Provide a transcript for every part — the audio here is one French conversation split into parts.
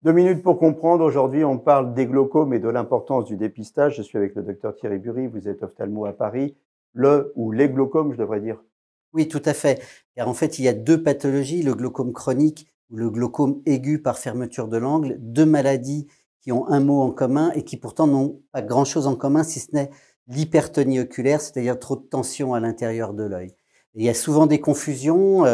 Deux minutes pour comprendre. Aujourd'hui, on parle des glaucomes et de l'importance du dépistage. Je suis avec le docteur Thierry Bury. Vous êtes ophtalmo à Paris. Le ou les glaucomes, je devrais dire. Oui, tout à fait. Car en fait, il y a 2 pathologies, le glaucome chronique ou le glaucome aigu par fermeture de l'angle, 2 maladies qui ont un mot en commun et qui pourtant n'ont pas grand-chose en commun, si ce n'est l'hypertonie oculaire, c'est-à-dire trop de tension à l'intérieur de l'œil. Il y a souvent des confusions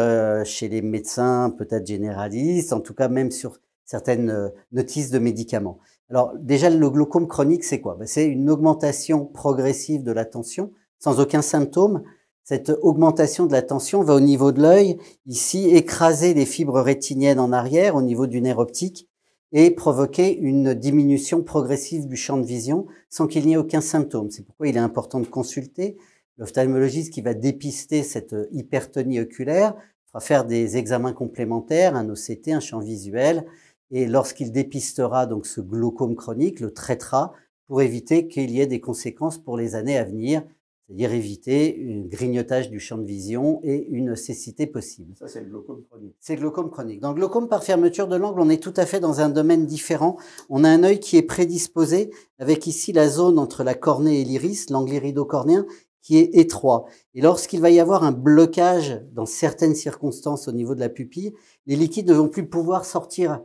chez les médecins, peut-être généralistes, en tout cas même sur certaines notices de médicaments. Alors déjà, le glaucome chronique, c'est quoi? C'est une augmentation progressive de la tension sans aucun symptôme. Cette augmentation de la tension va au niveau de l'œil, ici écraser les fibres rétiniennes en arrière au niveau du nerf optique et provoquer une diminution progressive du champ de vision sans qu'il n'y ait aucun symptôme. C'est pourquoi il est important de consulter l'ophtalmologiste qui va dépister cette hypertonie oculaire, fera faire des examens complémentaires, un OCT, un champ visuel, et lorsqu'il dépistera donc ce glaucome chronique, le traitera pour éviter qu'il y ait des conséquences pour les années à venir, c'est-à-dire éviter un grignotage du champ de vision et une cécité possible. Ça, c'est le glaucome chronique. C'est le glaucome chronique. Dans le glaucome par fermeture de l'angle, on est tout à fait dans un domaine différent. On a un œil qui est prédisposé, avec ici la zone entre la cornée et l'iris, l'angle irido-cornéen, qui est étroit. Et lorsqu'il va y avoir un blocage dans certaines circonstances au niveau de la pupille, les liquides ne vont plus pouvoir sortir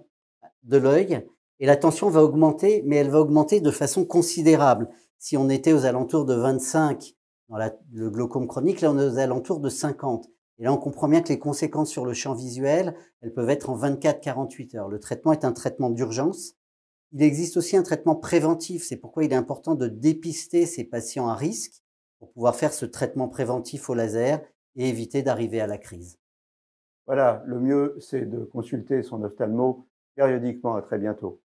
de l'œil et la tension va augmenter, mais elle va augmenter de façon considérable. Si on était aux alentours de 25 dans le glaucome chronique, là on est aux alentours de 50. Et là on comprend bien que les conséquences sur le champ visuel, elles peuvent être en 24-48 heures. Le traitement est un traitement d'urgence. Il existe aussi un traitement préventif. C'est pourquoi il est important de dépister ces patients à risque pour pouvoir faire ce traitement préventif au laser et éviter d'arriver à la crise. Voilà, le mieux, c'est de consulter son ophtalmo périodiquement. À très bientôt.